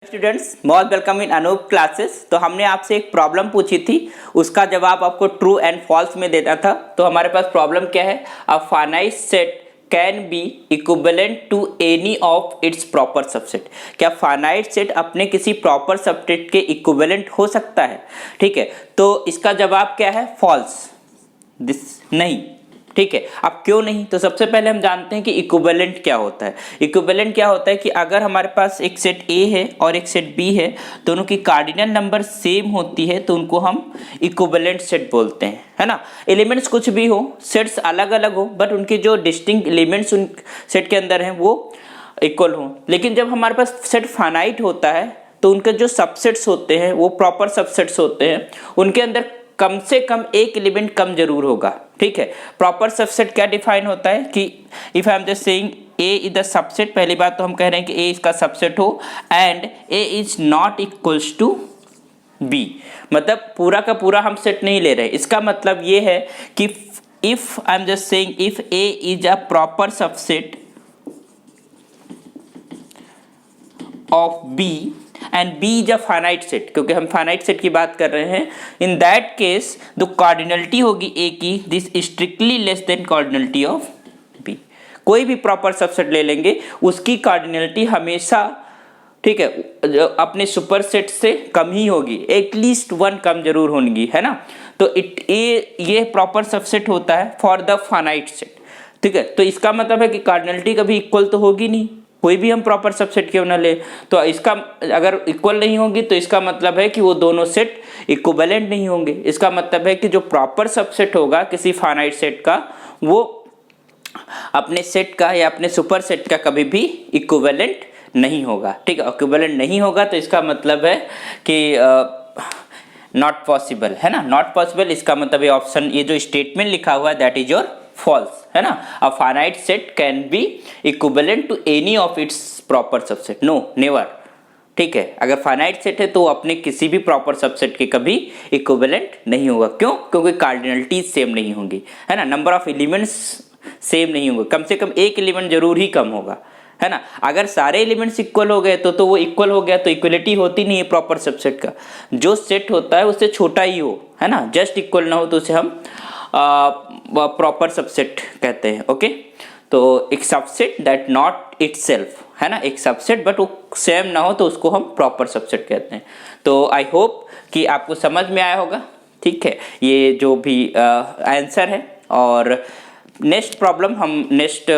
Students, बहुत welcome in Anoop classes. तो हमने आपसे एक प्रॉब्लम पूछी थी, उसका जवाब आपको ट्रू एंड फॉल्स में देना था। तो हमारे पास प्रॉब्लम क्या है? A finite set can be equivalent to any of its proper subset. क्या फाइनाइट सेट अपने किसी प्रॉपर सबसेट के इक्विवेलेंट हो सकता है? ठीक है, तो इसका जवाब क्या है? फॉल्स, दिस नहीं। ठीक है, अब क्यों नहीं? तो सबसे पहले हम जानते हैं कि इक्विवेलेंट क्या होता है। इक्विवेलेंट क्या होता है कि अगर हमारे पास एक सेट ए है और एक सेट बी है, दोनों की कार्डिनल नंबर सेम होती है तो उनको हम इक्विवेलेंट सेट बोलते हैं, है ना। एलिमेंट्स कुछ भी हो, सेट्स अलग अलग हो, बट उनके जो डिस्टिंक्ट एलिमेंट्स उन सेट के अंदर हैं वो इक्वल हो। लेकिन जब हमारे पास सेट फाइनाइट होता है तो उनके जो सबसेट्स होते हैं वो प्रॉपर सबसेट्स होते हैं, उनके अंदर कम से कम एक एलिमेंट कम जरूर होगा। ठीक है, प्रॉपर सबसेट क्या डिफाइन होता है कि if I am just saying A is the subset, पहली बात तो हम कह रहे हैं कि ए इसका सबसेट हो and A is not equals to B. मतलब पूरा का पूरा हम सेट नहीं ले रहे। इसका मतलब ये है कि if I am just saying if A is a proper subset of B and B is a finite set, क्योंकि हम फाइनाइट सेट की बात कर रहे हैं, इन दैट केस जो कार्डिनलिटी होगी A की, this strictly less than cardinality of B। कोई भी प्रॉपर सबसेट ले लेंगे उसकी कार्डिनलिटी हमेशा, ठीक है, अपने सुपर सेट से कम ही होगी, एटलीस्ट वन कम जरूर होगी, है ना। तो ये प्रॉपर सबसेट होता है फॉर द फाइनाइट सेट। ठीक है, तो इसका मतलब है कि कार्डिनलिटी कभी इक्वल तो होगी नहीं, कोई भी हम प्रॉपर सबसेट क्यों ना ले। तो इसका अगर इक्वल नहीं होगी तो इसका मतलब है कि वो दोनों सेट इक्विवेलेंट नहीं होंगे। इसका मतलब है कि जो प्रॉपर सबसेट होगा किसी फाइनाइट सेट का, वो अपने सेट का या अपने सुपर सेट का कभी भी इक्विवेलेंट नहीं होगा। ठीक है, इक्विवेलेंट नहीं होगा तो इसका मतलब है कि नॉट पॉसिबल, है ना। नॉट पॉसिबल, इसका मतलब ये ऑप्शन, ये जो स्टेटमेंट लिखा हुआ है दैट इज योर फॉल्स, है ना। A finite set can be equivalent to any of its proper subset, no never. ठीक है, अगर फाइनाइट सेट है तो अपने किसी भी प्रॉपर सबसेट के कभी इक्विवेलेंट नहीं होगा। क्यों? क्योंकि कार्डिनलिटी सेम नहीं होंगी, है ना। नंबर ऑफ एलिमेंट्स सेम नहीं होंगे, कम से कम एक एलिमेंट जरूर ही कम होगा, है ना। अगर सारे एलिमेंट्स इक्वल हो गए तो वो इक्वल हो गया, तो इक्वलिटी होती नहीं है प्रॉपर सबसेट का। जो सेट होता है उससे छोटा ही हो, है ना, जस्ट इक्वल ना हो तो उसे हम प्रॉपर सबसेट कहते हैं। ओके, तो एक सबसेट दैट नॉट इटसेल्फ, है ना, एक सबसेट बट वो सेम ना हो तो उसको हम प्रॉपर सबसेट कहते हैं। तो आई होप कि आपको समझ में आया होगा। ठीक है, ये जो भी आंसर है, और नेक्स्ट प्रॉब्लम हम नेक्स्ट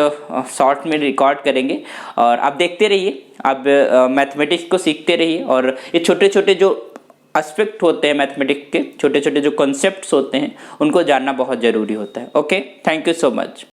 शॉर्ट में रिकॉर्ड करेंगे। और आप देखते रहिए, आप मैथमेटिक्स को सीखते रहिए, और ये छोटे छोटे जो एस्पेक्ट होते हैं मैथमेटिक्स के, छोटे छोटे जो कॉन्सेप्ट्स होते हैं, उनको जानना बहुत ज़रूरी होता है। Okay, thank you so much.